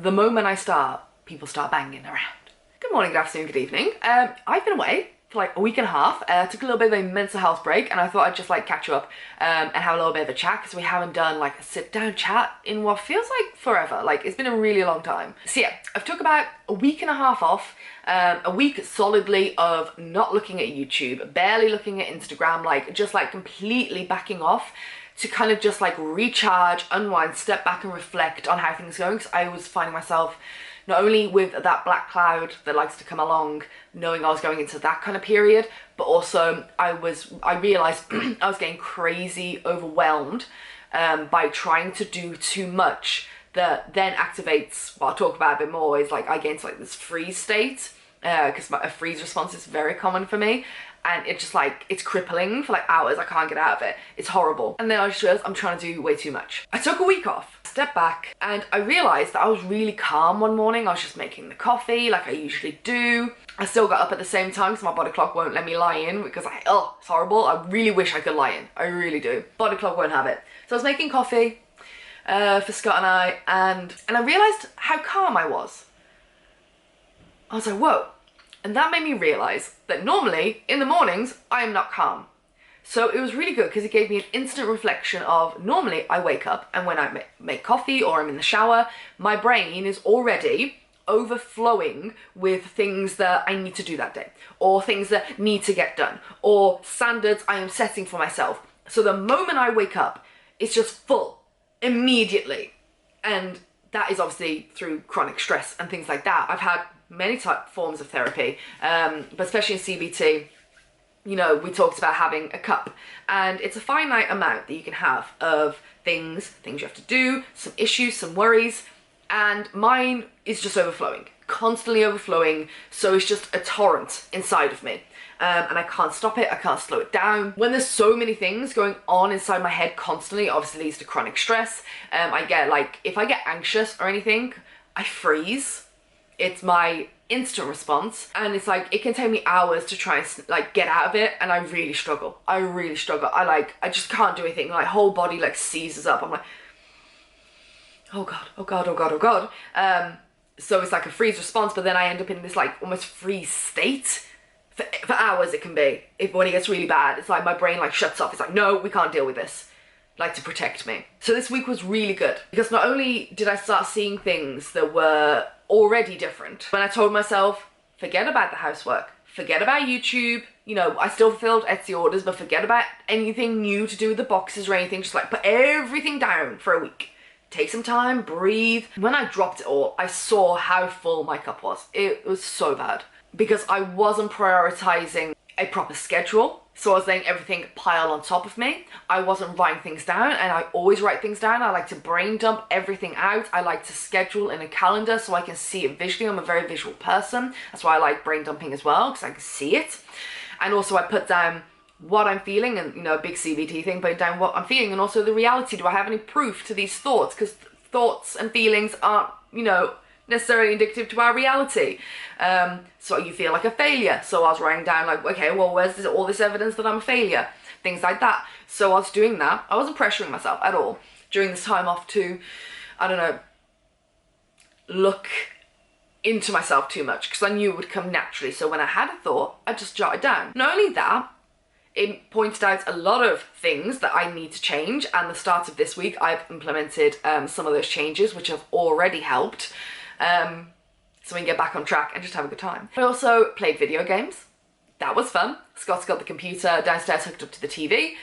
The moment I start, people start banging around. Good morning, good afternoon, good evening. I've been away for like a week and a half. Took a little bit of a mental health break, and I thought I'd just like catch you up and have a little bit of a chat, because we haven't done like a sit down chat in what feels like forever. Like, it's been a really long time. So yeah, I've took about a week and a half off, a week solidly of not looking at YouTube, barely looking at Instagram, like just like completely backing off to kind of just like recharge, unwind, step back and reflect on how things are going, because I was finding myself not only with that black cloud that likes to come along, knowing I was going into that kind of period, but also I realized I was getting crazy overwhelmed by trying to do too much, that then activates, what I'll talk about a bit more, is like I get into like this freeze state, because a freeze response is very common for me, and it's just like, it's crippling for like hours. I can't get out of it. It's horrible. And then I just realized I'm trying to do way too much. I took a week off, stepped back, and I realized that I was really calm one morning. I was just making the coffee like I usually do. I still got up at the same time because my body clock won't let me lie in, because it's horrible. I really wish I could lie in. I really do. Body clock won't have it. So I was making coffee for Scott and I, and I realized how calm I was. I was like, whoa. And that made me realize that normally in the mornings I am not calm. So it was really good because it gave me an instant reflection of, normally I wake up and when I make coffee or I'm in the shower, my brain is already overflowing with things that I need to do that day, or things that need to get done, or standards I am setting for myself. So the moment I wake up, it's just full immediately. And that is obviously through chronic stress and things like that. I've had many forms of therapy, but especially in CBT, you know, we talked about having a cup, and it's a finite amount that you can have of things you have to do, some issues, some worries, and mine is just overflowing, constantly overflowing. So it's just a torrent inside of me, and I can't stop it, I can't slow it down. When there's so many things going on inside my head constantly, obviously leads to chronic stress. I get like, if I get anxious or anything, I freeze. It's my instant response, and it's like, it can take me hours to try and like get out of it, and I really struggle. I just can't do anything. My whole body like seizes up. I'm like, oh god, oh god, oh god, oh god. So it's like a freeze response, but then I end up in this like almost freeze state for hours. It can be, when it gets really bad, it's like my brain like shuts off. It's like, no, we can't deal with this, like, to protect me. So this week was really good, because not only did I start seeing things that were already different, when I told myself, forget about the housework, forget about YouTube, you know, I still fulfilled Etsy orders, but forget about anything new to do with the boxes or anything, just like put everything down for a week. Take some time, breathe. When I dropped it all, I saw how full my cup was. It was so bad, because I wasn't prioritizing a proper schedule. So I was letting everything pile on top of me. I wasn't writing things down, and I always write things down. I like to brain dump everything out. I like to schedule in a calendar so I can see it visually. I'm a very visual person. That's why I like brain dumping as well, because I can see it. And also I put down what I'm feeling, and, you know, a big CBT thing, putting down what I'm feeling, and also the reality. Do I have any proof to these thoughts? Because thoughts and feelings aren't, you know, necessarily indicative to our reality. So you feel like a failure. So I was writing down like, okay, well, where's all this evidence that I'm a failure? Things like that. So I was doing that. I wasn't pressuring myself at all during this time off to, I don't know, look into myself too much, because I knew it would come naturally. So when I had a thought, I just jot it down. Not only that, it pointed out a lot of things that I need to change, and the start of this week I've implemented some of those changes, which have already helped. So we can get back on track and just have a good time. I also played video games. That was fun. Scott's got the computer downstairs hooked up to the TV,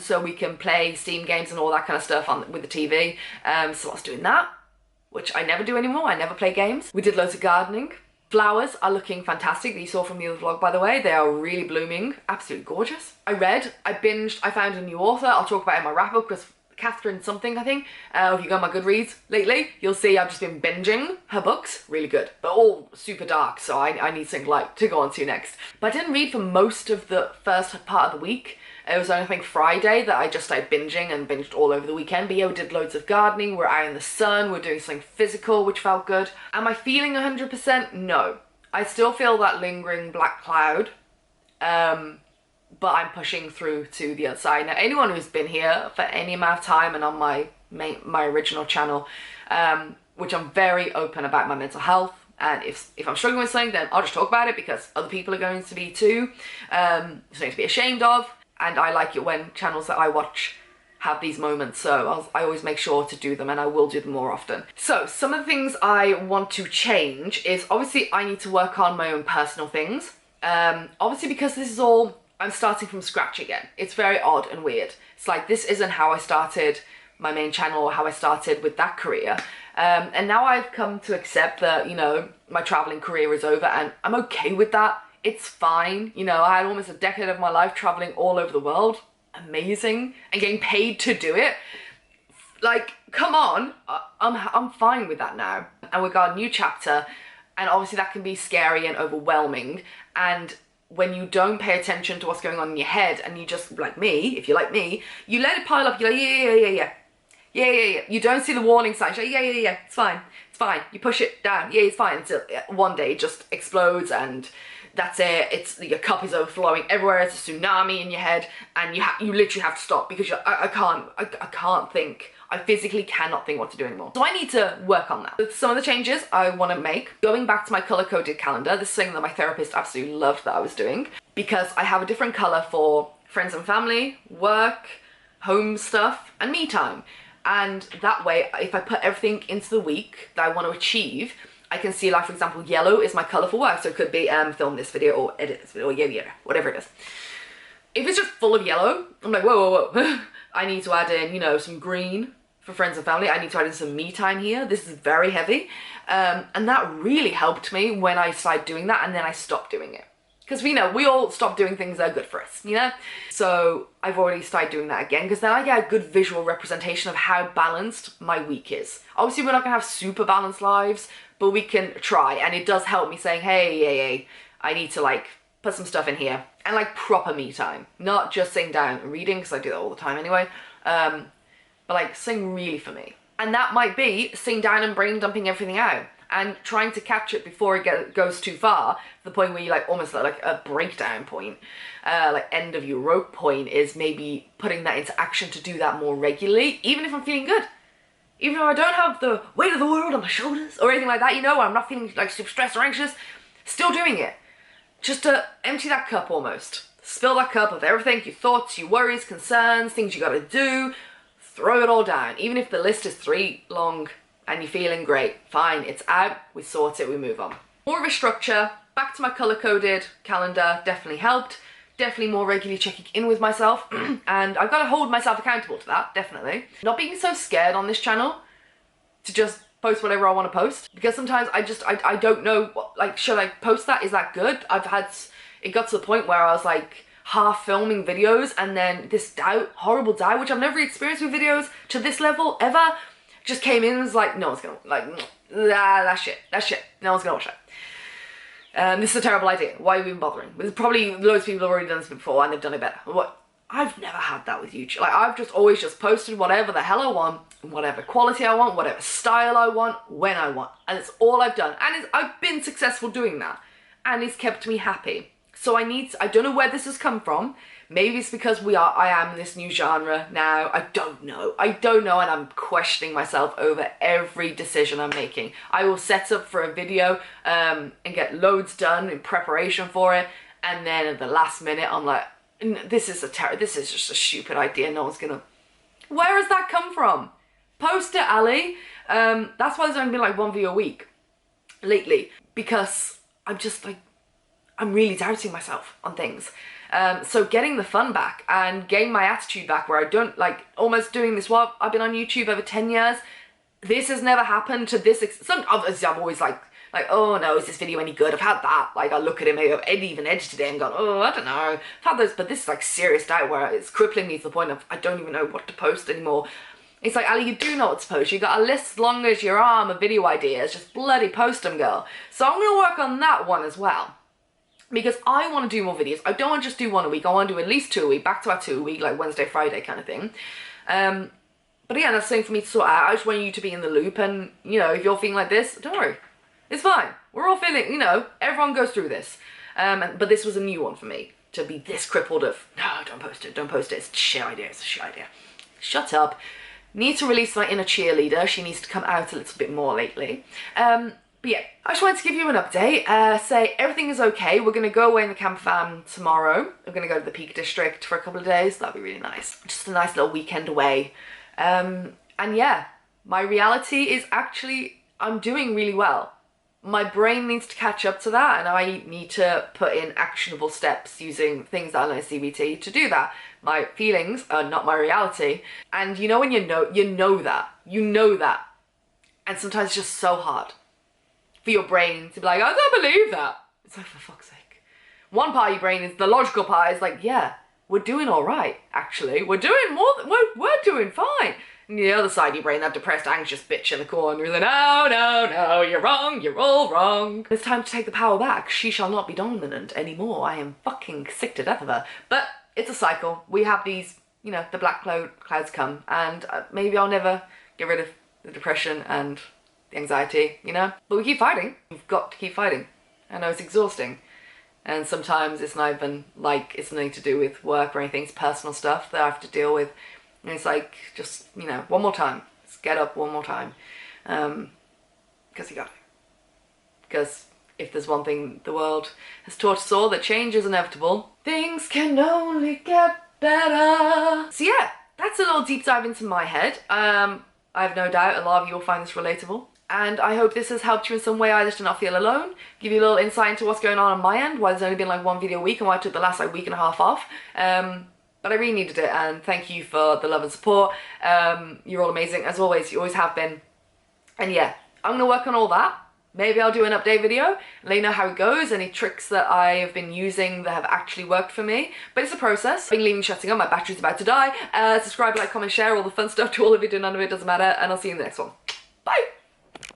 so we can play Steam games and all that kind of stuff with the TV. So I was doing that, which I never do anymore. I never play games. We did loads of gardening. Flowers are looking fantastic, that you saw from the other vlog, by the way. They are really blooming, absolutely gorgeous. I read, I binged, I found a new author. I'll talk about it in my wrap up, because Catherine something, I think. If you go on my Goodreads lately, you'll see I've just been binging her books. Really good, but all super dark, so I need something light to go on to next. But I didn't read for most of the first part of the week. It was only, I think, Friday that I just started binging, and binged all over the weekend. But yeah, we did loads of gardening, we're out in the sun, we're doing something physical, which felt good. Am I feeling 100%? No. I still feel that lingering black cloud, but I'm pushing through to the other side. Now, anyone who's been here for any amount of time and on my original channel which I'm very open about my mental health. And if I'm struggling with something, then I'll just talk about it because other people are going to be too. Something to be ashamed of. And I like it when channels that I watch have these moments, so I always make sure to do them, and I will do them more often. So some of the things I want to change is, obviously I need to work on my own personal things. Obviously because this is all, I'm starting from scratch again. It's very odd and weird. It's like, this isn't how I started my main channel or how I started with that career. And now I've come to accept that, you know, my traveling career is over, and I'm okay with that. It's fine. You know, I had almost a decade of my life traveling all over the world. Amazing. And getting paid to do it. Like, come on. I'm fine with that now. And we've got a new chapter, and obviously that can be scary and overwhelming. And when you don't pay attention to what's going on in your head, and you just, like me, if you're like me, you let it pile up. You're like, yeah. You don't see the warning signs. You're like, yeah, it's fine. You push it down. Yeah, it's fine. Until one day it just explodes, and that's it. It's, your cup is overflowing everywhere. It's a tsunami in your head, and you literally have to stop because you're, I can't think. I physically cannot think what to do anymore. So I need to work on that. Some of the changes I want to make, going back to my color-coded calendar. This is something that my therapist absolutely loved that I was doing, because I have a different color for friends and family, work, home stuff, and me time. And that way, if I put everything into the week that I want to achieve, I can see, like, for example, yellow is my colour for work. So it could be film this video or edit this video or yeah, whatever it is. If it's just full of yellow, I'm like, whoa. I need to add in, you know, some green for friends and family. I need to add in some me time here. This is very heavy. And that really helped me when I started doing that, and then I stopped doing it. Because we know, we all stop doing things that are good for us, you know? So I've already started doing that again, because then I get a good visual representation of how balanced my week is. Obviously, we're not gonna have super balanced lives, but we can try. And it does help me saying, hey, I need to, like, put some stuff in here. And, like, proper me time. Not just sitting down and reading, because I do that all the time anyway. But, like, sitting really for me. And that might be sitting down and brain dumping everything out, and trying to catch it before it goes too far, to the point where you, like, almost like a breakdown point, like end of your rope point, is maybe putting that into action to do that more regularly, even if I'm feeling good. Even if I don't have the weight of the world on my shoulders or anything like that, you know, I'm not feeling, like, super stressed or anxious, still doing it. Just to empty that cup almost. Spill that cup of everything, your thoughts, your worries, concerns, things you gotta do, throw it all down. Even if the list is 3 long, and you're feeling great, fine, it's out, we sort it, we move on. More of a structure, back to my color-coded calendar, definitely helped. Definitely more regularly checking in with myself, and I've got to hold myself accountable to that, definitely. Not being so scared on this channel to just post whatever I want to post, because sometimes I don't know, what, like, should I post that? Is that good? It got to the point where I was like half filming videos, and then this doubt, horrible doubt, which I've never experienced with videos to this level ever, just came in and was like, no one's gonna, like, that's shit, no one's gonna watch that. This is a terrible idea, why are we even bothering? There's probably loads of people have already done this before and they've done it better. I've never had that with YouTube. Like, I've just always just posted whatever the hell I want, whatever quality I want, whatever style I want, when I want, and it's all I've done. And I've been successful doing that, and it's kept me happy. So I don't know where this has come from. Maybe it's because I am in this new genre now. I don't know, and I'm questioning myself over every decision I'm making. I will set up for a video and get loads done in preparation for it, and then at the last minute I'm like, this is just a stupid idea, no one's gonna... Where has that come from? Post it, Ali. That's why there's only been like 1 video a week lately, because I'm just like, I'm really doubting myself on things. So getting the fun back and getting my attitude back, where I don't, like, almost doing this while I've been on YouTube over 10 years. This has never happened to this extent. Obviously I'm always like, oh no, is this video any good? I've had that. Like, I look at it, maybe I've even edited it and gone, oh, I don't know. I've had those, but this is like serious doubt where it's crippling me to the point of I don't even know what to post anymore. It's like, Ali, you do know what to post. You got a list as long as your arm of video ideas. Just bloody post them, girl. So I'm gonna work on that one as well, because I want to do more videos. I don't want to just do 1 a week. I want to do at least 2 a week, back to back 2 a week, like Wednesday, Friday kind of thing. But yeah, that's something for me to sort out. I just want you to be in the loop, and, you know, if you're feeling like this, don't worry. It's fine. We're all feeling, you know, everyone goes through this. But this was a new one for me, to be this crippled of, no, don't post it, it's a shit idea, Shut up. Need to release my inner cheerleader. She needs to come out a little bit more lately. But yeah, I just wanted to give you an update, say everything is okay. We're going to go away in the camper van tomorrow. We're going to go to the Peak District for a couple of days. That'll be really nice. Just a nice little weekend away. And yeah, my reality is actually I'm doing really well. My brain needs to catch up to that, and I need to put in actionable steps using things that I learned at CBT to do that. My feelings are not my reality. And you know when you know that. And sometimes it's just so hard for your brain to be like, I don't believe that. It's like, for fuck's sake. One part of your brain is, the logical part is like, yeah, we're doing all right, actually. We're doing more than, we're doing fine. And the other side of your brain, that depressed, anxious bitch in the corner, is like, no, you're wrong, you're all wrong. It's time to take the power back. She shall not be dominant anymore. I am fucking sick to death of her. But it's a cycle. We have these, you know, the black clouds come, and maybe I'll never get rid of the depression and the anxiety, you know? But we keep fighting. We've got to keep fighting. I know it's exhausting. And sometimes it's not even like it's nothing to do with work or anything. It's personal stuff that I have to deal with. And it's like, just, you know, one more time. Just get up one more time. Because you got to. Because if there's one thing the world has taught us all, that change is inevitable. Things can only get better. So yeah, that's a little deep dive into my head. I have no doubt a lot of you will find this relatable. And I hope this has helped you in some way, either to not feel alone, give you a little insight into what's going on my end, why there's only been like one video a week and why I took the last like week and a half off. But I really needed it, and thank you for the love and support. You're all amazing, as always, you always have been. And yeah, I'm gonna work on all that. Maybe I'll do an update video, let you know how it goes, any tricks that I have been using that have actually worked for me. But it's a process. I've been leaving shutting up, my battery's about to die. Subscribe, like, comment, share, all the fun stuff to all of you, none of it doesn't matter, and I'll see you in the next one. Bye!